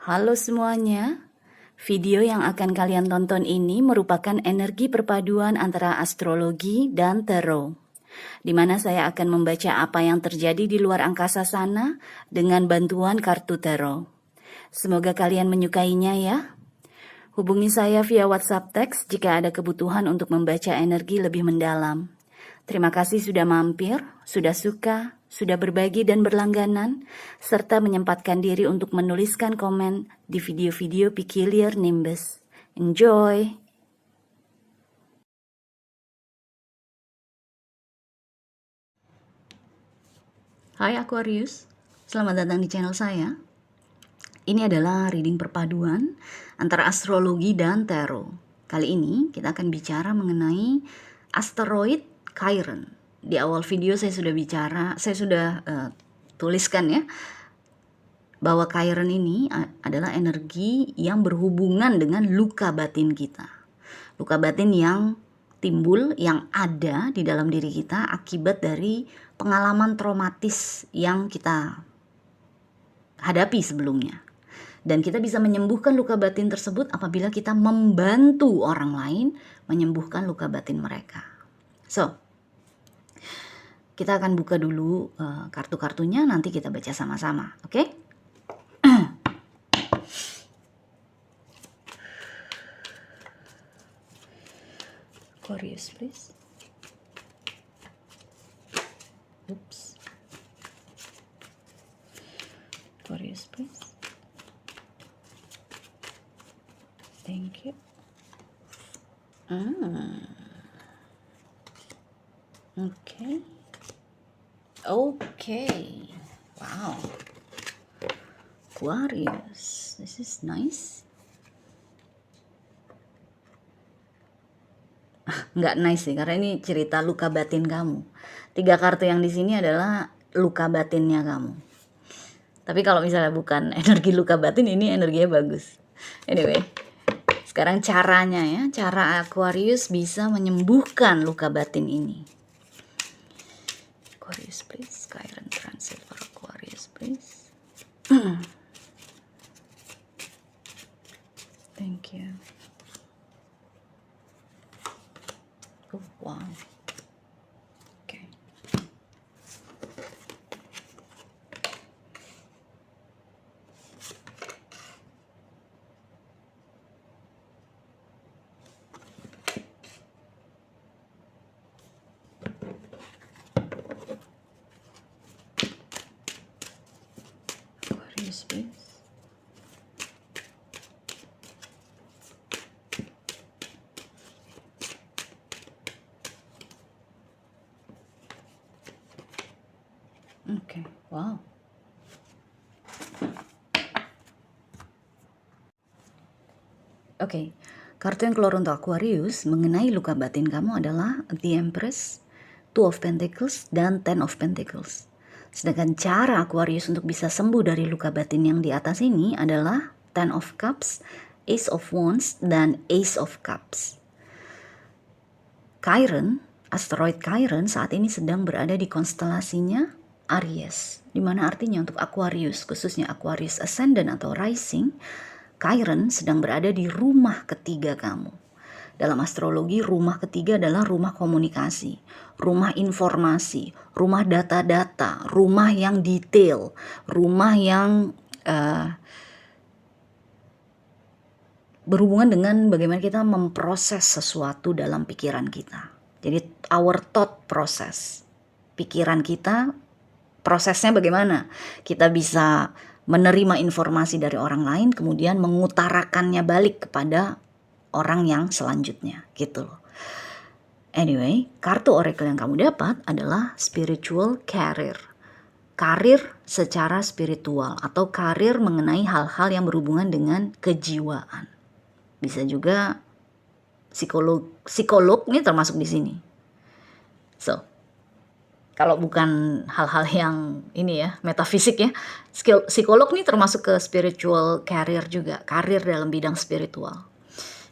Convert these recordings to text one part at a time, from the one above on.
Halo semuanya, video yang akan kalian tonton ini merupakan energi perpaduan antara astrologi dan tarot, di mana saya akan membaca apa yang terjadi di luar angkasa sana dengan bantuan kartu tarot. Semoga kalian menyukainya ya. Hubungi saya via WhatsApp teks jika ada kebutuhan untuk membaca energi lebih mendalam. Terima kasih sudah mampir, sudah suka, sudah berbagi dan berlangganan, serta menyempatkan diri untuk menuliskan komen di video-video Peculiar Nimbus. Enjoy! Hai Aquarius, selamat datang di channel saya. Ini adalah reading perpaduan antara astrologi dan tarot. Kali ini kita akan bicara mengenai asteroid Chiron. Di awal video saya sudah tuliskan ya, bahwa Chiron ini adalah energi yang berhubungan dengan luka batin kita. Luka batin yang timbul, yang ada di dalam diri kita akibat dari pengalaman traumatis yang kita hadapi sebelumnya. Dan kita bisa menyembuhkan luka batin tersebut apabila kita membantu orang lain menyembuhkan luka batin mereka. So, kita akan buka dulu kartu-kartunya, nanti kita baca sama-sama, oke? Aquarius, please. Oops. Aquarius, please. Thank you. Okay. Okay. Wow. Aquarius. This is nice. Nggak nice sih, karena ini cerita luka batin kamu. 3 kartu yang di sini adalah luka batinnya kamu. Tapi kalau misalnya bukan energi luka batin, ini energinya bagus. Anyway, sekarang caranya ya, cara Aquarius bisa menyembuhkan luka batin ini. Aquarius please, Chiron transit for Aquarius please. Thank you. Oh wow. Okay. Aquarius please. Okay, wow. Oke, kartu yang keluar untuk Aquarius mengenai luka batin kamu adalah The Empress, Two of Pentacles, dan Ten of Pentacles. Sedangkan cara Aquarius untuk bisa sembuh dari luka batin yang di atas ini adalah Ten of Cups, Ace of Wands, dan Ace of Cups. Chiron, asteroid Chiron saat ini sedang berada di konstelasinya Aries, di mana artinya untuk Aquarius, khususnya Aquarius Ascendant atau Rising, Chiron sedang berada di rumah ketiga kamu. Dalam astrologi, rumah ketiga adalah rumah komunikasi, rumah informasi, rumah data-data, rumah yang detail, rumah yang berhubungan dengan bagaimana kita memproses sesuatu dalam pikiran kita. Jadi our thought process, pikiran kita, prosesnya bagaimana kita bisa menerima informasi dari orang lain kemudian mengutarakannya balik kepada orang yang selanjutnya gitu loh. Anyway, kartu oracle yang kamu dapat adalah spiritual career. Karir secara spiritual atau karir mengenai hal-hal yang berhubungan dengan kejiwaan. Bisa juga psikolog ini termasuk di sini. So, kalau bukan hal-hal yang ini ya, metafisik ya, psikolog nih termasuk ke spiritual career juga, karir dalam bidang spiritual.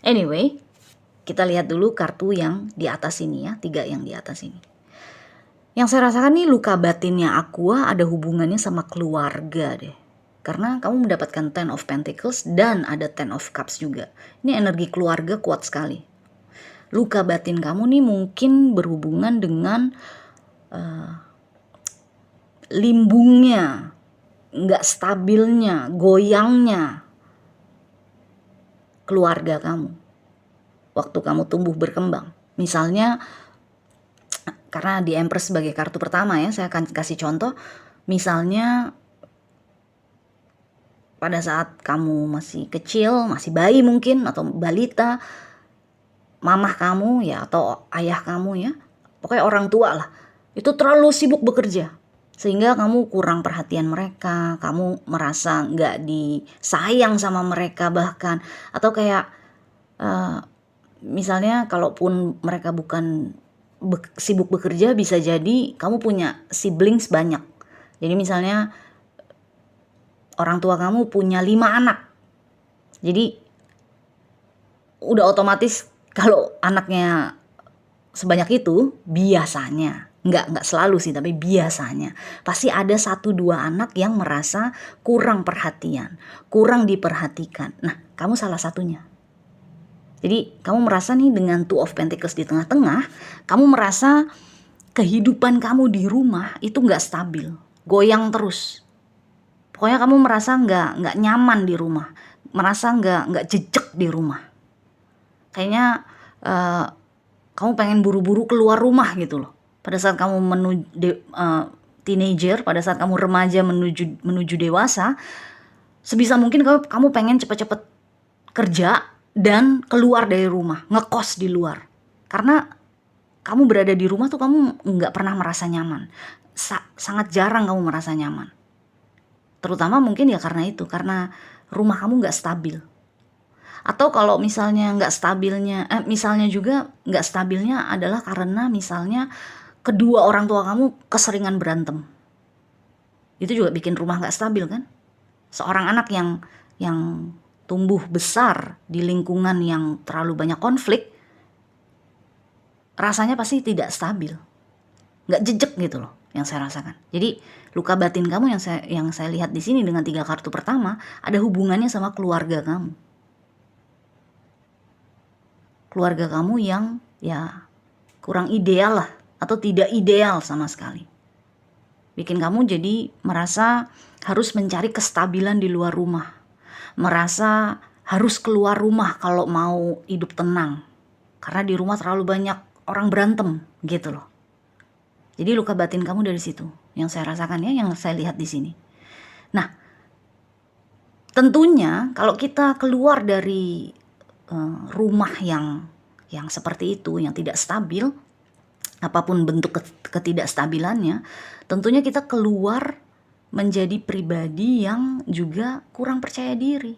Anyway, kita lihat dulu kartu yang di atas ini ya, 3 yang di atas ini. Yang saya rasakan nih luka batinnya Aqua ada hubungannya sama keluarga deh. Karena kamu mendapatkan Ten of Pentacles dan ada Ten of Cups juga. Ini energi keluarga kuat sekali. Luka batin kamu nih mungkin berhubungan dengan limbungnya, nggak stabilnya, goyangnya keluarga kamu waktu kamu tumbuh berkembang. Misalnya, karena di Empress sebagai kartu pertama ya, saya akan kasih contoh. Misalnya pada saat kamu masih kecil, masih bayi mungkin atau balita, mamah kamu ya atau ayah kamu ya, pokoknya orang tua lah, itu terlalu sibuk bekerja sehingga kamu kurang perhatian mereka, kamu merasa nggak disayang sama mereka bahkan, atau kayak misalnya kalaupun mereka bukan sibuk bekerja, bisa jadi kamu punya siblings banyak. Jadi misalnya orang tua kamu punya 5 anak, jadi udah otomatis kalau anaknya sebanyak itu, biasanya nggak selalu sih, tapi biasanya pasti ada 1-2 anak yang merasa kurang perhatian, kurang diperhatikan. Nah, kamu salah satunya. Jadi kamu merasa nih dengan Two of Pentacles di tengah-tengah, kamu merasa kehidupan kamu di rumah itu nggak stabil, goyang terus. Pokoknya kamu merasa nggak nyaman di rumah, merasa nggak jejak di rumah. Kayaknya kamu pengen buru-buru keluar rumah gitu loh. Pada saat kamu menuju teenager, pada saat kamu remaja menuju dewasa, sebisa mungkin kamu pengen cepet-cepet kerja dan keluar dari rumah, ngekos di luar. Karena kamu berada di rumah tuh kamu nggak pernah merasa nyaman. Sangat jarang kamu merasa nyaman. Terutama mungkin ya karena itu, karena rumah kamu nggak stabil. Atau kalau misalnya nggak stabilnya, misalnya juga nggak stabilnya adalah karena misalnya kedua orang tua kamu keseringan berantem. Itu juga bikin rumah nggak stabil kan? Seorang anak yang tumbuh besar di lingkungan yang terlalu banyak konflik, rasanya pasti tidak stabil, nggak jejak gitu loh yang saya rasakan. Jadi luka batin kamu yang saya lihat di sini dengan 3 kartu pertama ada hubungannya sama keluarga kamu. Keluarga kamu yang ya kurang ideal lah, atau tidak ideal sama sekali. Bikin kamu jadi merasa harus mencari kestabilan di luar rumah. Merasa harus keluar rumah kalau mau hidup tenang. Karena di rumah terlalu banyak orang berantem gitu loh. Jadi luka batin kamu dari situ yang saya rasakan ya, yang saya lihat di sini. Nah, tentunya kalau kita keluar dari rumah yang seperti itu, yang tidak stabil, apapun bentuk ketidakstabilannya, tentunya kita keluar menjadi pribadi yang juga kurang percaya diri,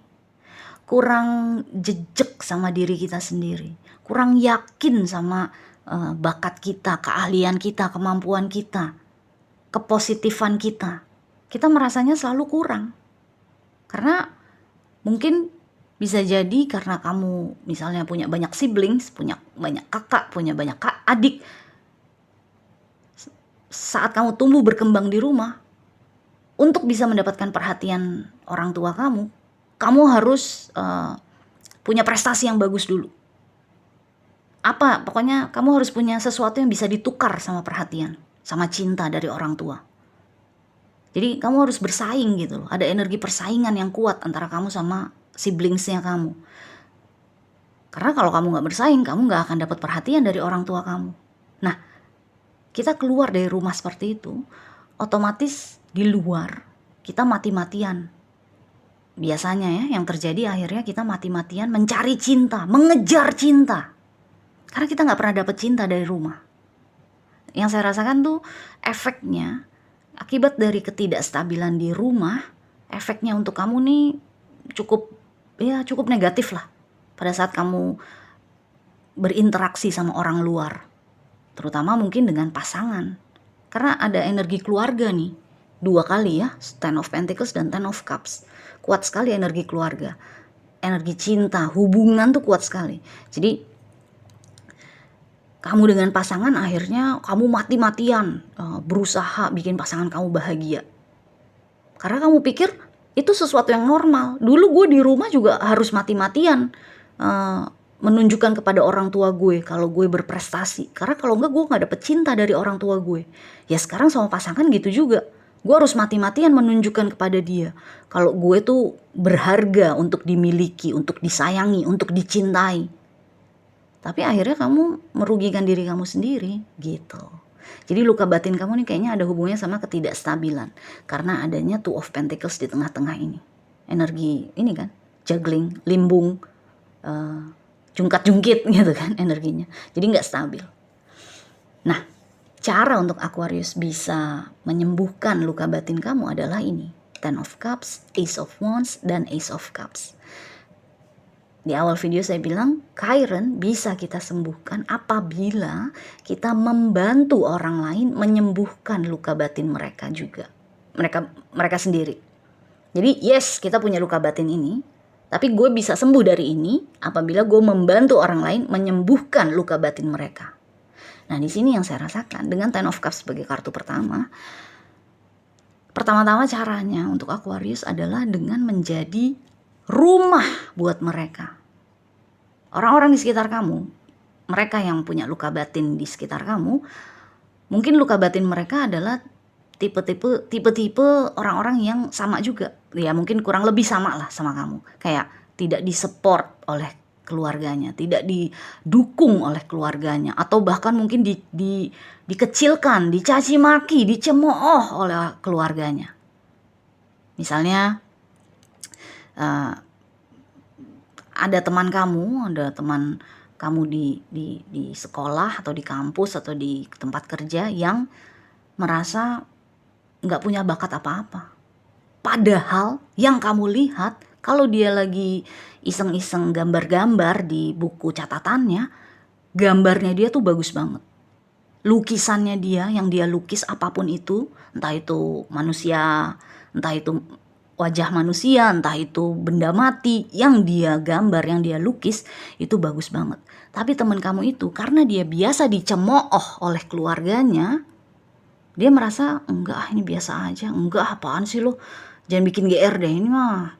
kurang jejak sama diri kita sendiri, kurang yakin sama bakat kita, keahlian kita, kemampuan kita, kepositifan kita. Kita merasanya selalu kurang. Karena mungkin bisa jadi karena kamu misalnya punya banyak siblings, punya banyak kakak, punya banyak adik. Saat kamu tumbuh berkembang di rumah, untuk bisa mendapatkan perhatian orang tua kamu harus punya prestasi yang bagus dulu. Pokoknya kamu harus punya sesuatu yang bisa ditukar sama perhatian, sama cinta dari orang tua. Jadi kamu harus bersaing gitu loh. Ada energi persaingan yang kuat antara kamu sama siblingsnya kamu. Karena kalau kamu gak bersaing, kamu gak akan dapat perhatian dari orang tua kamu. Nah, kita keluar dari rumah seperti itu, otomatis di luar kita mati-matian. Biasanya ya yang terjadi akhirnya kita mati-matian mencari cinta, mengejar cinta. Karena kita gak pernah dapat cinta dari rumah. Yang saya rasakan tuh efeknya, akibat dari ketidakstabilan di rumah, efeknya untuk kamu nih cukup negatif lah. Pada saat kamu berinteraksi sama orang luar. Terutama mungkin dengan pasangan. Karena ada energi keluarga nih. 2 kali ya, Ten of Pentacles dan Ten of Cups. Kuat sekali energi keluarga. Energi cinta, hubungan tuh kuat sekali. Jadi kamu dengan pasangan akhirnya kamu mati-matian berusaha bikin pasangan kamu bahagia. Karena kamu pikir Itu sesuatu yang normal. Dulu gue di rumah juga harus mati-matian menunjukkan kepada orang tua gue kalau gue berprestasi. Karena kalau enggak gue gak dapet cinta dari orang tua gue. Ya sekarang sama pasangan gitu juga. Gue harus mati-matian menunjukkan kepada dia kalau gue tuh berharga untuk dimiliki, untuk disayangi, untuk dicintai. Tapi akhirnya kamu merugikan diri kamu sendiri gitu. Jadi luka batin kamu nih kayaknya ada hubungannya sama ketidakstabilan. Karena adanya Two of Pentacles di tengah-tengah ini. Energi ini kan, juggling, limbung, jungkat-jungkit gitu kan energinya. Jadi nggak stabil. Nah, cara untuk Aquarius bisa menyembuhkan luka batin kamu adalah ini. Ten of Cups, Ace of Wands, dan Ace of Cups. Di awal video saya bilang, Chiron bisa kita sembuhkan apabila kita membantu orang lain menyembuhkan luka batin mereka juga. Mereka sendiri. Jadi yes, kita punya luka batin ini, tapi gue bisa sembuh dari ini apabila gue membantu orang lain menyembuhkan luka batin mereka. Nah, di sini yang saya rasakan dengan Ten of Cups sebagai kartu pertama. Pertama-tama caranya untuk Aquarius adalah dengan menjadi rumah buat mereka. Orang-orang di sekitar kamu, mereka yang punya luka batin di sekitar kamu, mungkin luka batin mereka adalah tipe-tipe orang-orang yang sama juga. Ya mungkin kurang lebih sama lah sama kamu. Kayak tidak disupport oleh keluarganya, tidak didukung oleh keluarganya, atau bahkan mungkin dikecilkan, dicaci maki, dicemooh oleh keluarganya. Misalnya ada teman kamu di sekolah atau di kampus atau di tempat kerja yang merasa nggak punya bakat apa-apa. Padahal yang kamu lihat kalau dia lagi iseng-iseng gambar-gambar di buku catatannya, gambarnya dia tuh bagus banget. Lukisannya dia yang dia lukis apapun itu, entah itu manusia, entah itu wajah manusia, entah itu benda mati, yang dia gambar, yang dia lukis itu bagus banget. Tapi teman kamu itu karena dia biasa dicemooh oleh keluarganya, dia merasa enggak, ini biasa aja, enggak, apaan sih lo, jangan bikin GR deh, ini mah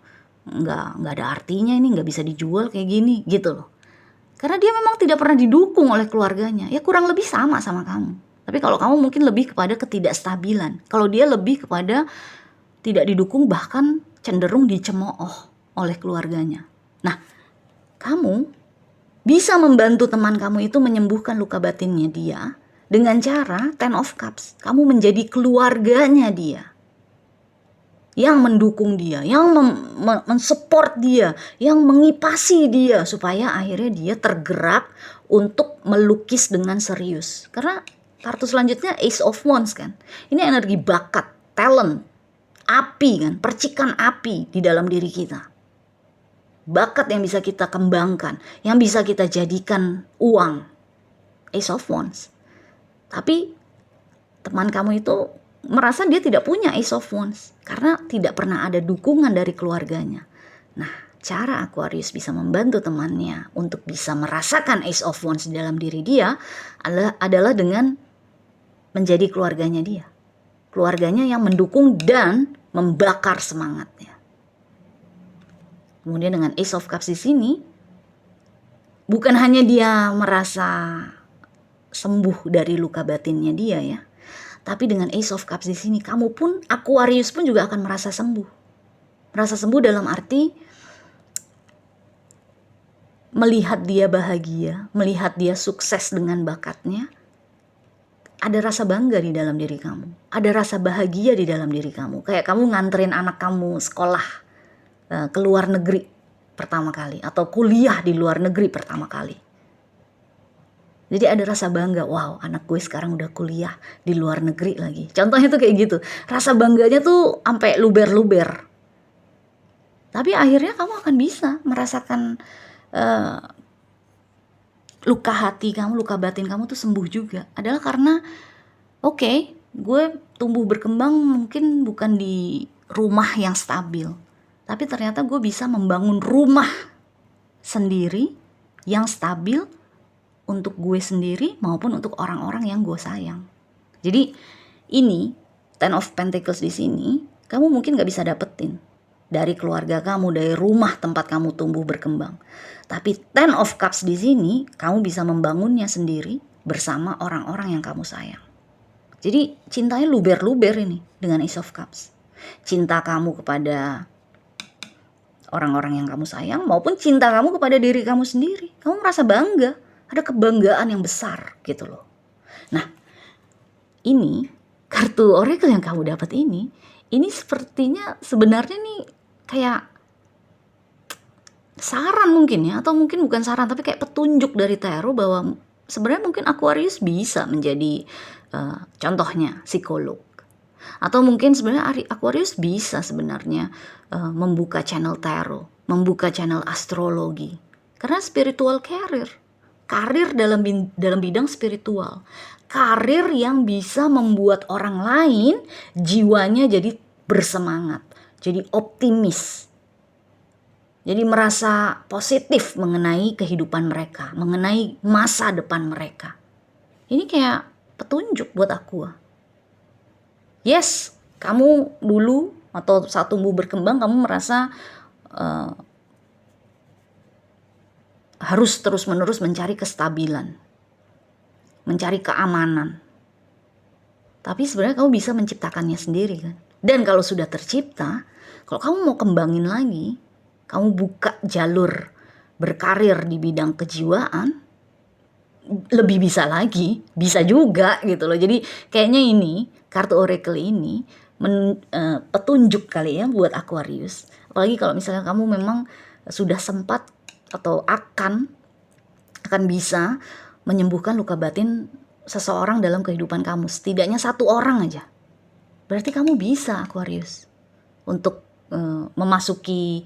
enggak ada artinya, ini enggak bisa dijual kayak gini gitu loh. Karena dia memang tidak pernah didukung oleh keluarganya. Ya kurang lebih sama kamu. Tapi kalau kamu mungkin lebih kepada ketidakstabilan. Kalau dia lebih kepada tidak didukung, bahkan cenderung dicemooh oleh keluarganya. Nah, kamu bisa membantu teman kamu itu menyembuhkan luka batinnya dia dengan cara Ten of Cups. Kamu menjadi keluarganya dia, yang mendukung dia, yang mensupport dia, yang mengipasi dia supaya akhirnya dia tergerak untuk melukis dengan serius. Karena kartu selanjutnya Ace of Wands kan. Ini energi bakat, talent, api kan, percikan api di dalam diri kita. Bakat yang bisa kita kembangkan, yang bisa kita jadikan uang. Ace of Wands. Tapi teman kamu itu merasa dia tidak punya Ace of Wands karena tidak pernah ada dukungan dari keluarganya. Nah, cara Aquarius bisa membantu temannya untuk bisa merasakan Ace of Wands di dalam diri dia adalah dengan menjadi keluarganya dia. Keluarganya yang mendukung dan membakar semangatnya. Kemudian dengan Ace of Cups di sini, bukan hanya dia merasa sembuh dari luka batinnya dia ya, tapi dengan Ace of Cups di sini, kamu pun, Aquarius pun juga akan merasa sembuh. Merasa sembuh dalam arti melihat dia bahagia, melihat dia sukses dengan bakatnya. Ada rasa bangga di dalam diri kamu, ada rasa bahagia di dalam diri kamu. Kayak kamu nganterin anak kamu sekolah ke luar negeri pertama kali, atau kuliah di luar negeri pertama kali. Jadi ada rasa bangga, wow, anak gue sekarang udah kuliah di luar negeri lagi. Contohnya tuh kayak gitu. Rasa bangganya tuh sampai luber-luber. Tapi akhirnya kamu akan bisa merasakan luka hati kamu, luka batin kamu tuh sembuh juga. Adalah karena oke, gue tumbuh berkembang mungkin bukan di rumah yang stabil. Tapi ternyata gue bisa membangun rumah sendiri yang stabil untuk gue sendiri maupun untuk orang-orang yang gue sayang. Jadi ini Ten of Pentacles di sini kamu mungkin gak bisa dapetin. dari keluarga kamu, dari rumah tempat kamu tumbuh berkembang. Tapi Ten of Cups di sini, kamu bisa membangunnya sendiri bersama orang-orang yang kamu sayang. Jadi cintanya luber-luber ini dengan Ace of Cups. Cinta kamu kepada orang-orang yang kamu sayang maupun cinta kamu kepada diri kamu sendiri. Kamu merasa bangga, ada kebanggaan yang besar gitu loh. Nah, ini kartu oracle yang kamu dapat ini sepertinya sebenarnya nih kayak saran mungkin ya, atau mungkin bukan saran tapi kayak petunjuk dari tarot bahwa sebenarnya mungkin Aquarius bisa menjadi contohnya psikolog, atau mungkin sebenarnya Aquarius bisa sebenarnya membuka channel tarot, membuka channel astrologi, karena spiritual karir dalam bidang spiritual, karir yang bisa membuat orang lain jiwanya jadi bersemangat, jadi optimis, jadi merasa positif mengenai kehidupan mereka, mengenai masa depan mereka. Ini kayak petunjuk buat aku. Yes, kamu dulu atau saat tumbuh berkembang kamu merasa harus terus-menerus mencari kestabilan, mencari keamanan. Tapi sebenarnya kamu bisa menciptakannya sendiri kan. Dan kalau sudah tercipta, kalau kamu mau kembangin lagi, kamu buka jalur berkarir di bidang kejiwaan, lebih bisa lagi, bisa juga gitu loh. Jadi kayaknya ini kartu oracle ini petunjuk kali ya buat Aquarius. Apalagi kalau misalnya kamu memang sudah sempat atau akan bisa menyembuhkan luka batin seseorang dalam kehidupan kamu, setidaknya satu orang aja. Berarti kamu bisa Aquarius untuk memasuki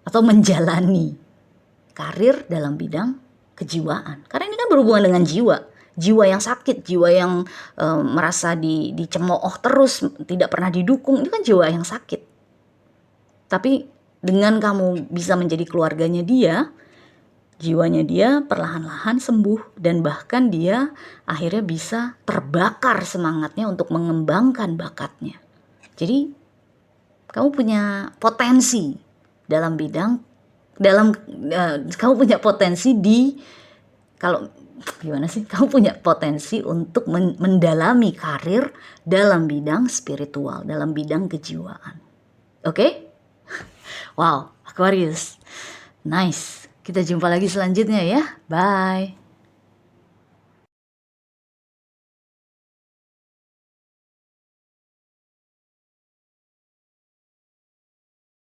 atau menjalani karir dalam bidang kejiwaan. Karena ini kan berhubungan dengan jiwa yang sakit, jiwa yang merasa dicemooh terus, tidak pernah didukung. Ini kan jiwa yang sakit. Tapi dengan kamu bisa menjadi keluarganya dia, jiwanya dia perlahan-lahan sembuh, dan bahkan dia akhirnya bisa terbakar semangatnya untuk mengembangkan bakatnya. Jadi kamu punya potensi dalam bidang kamu punya potensi kamu punya potensi untuk mendalami karir dalam bidang spiritual, dalam bidang kejiwaan. Oke? Wow, Aquarius. Nice. Kita jumpa lagi selanjutnya ya. Bye.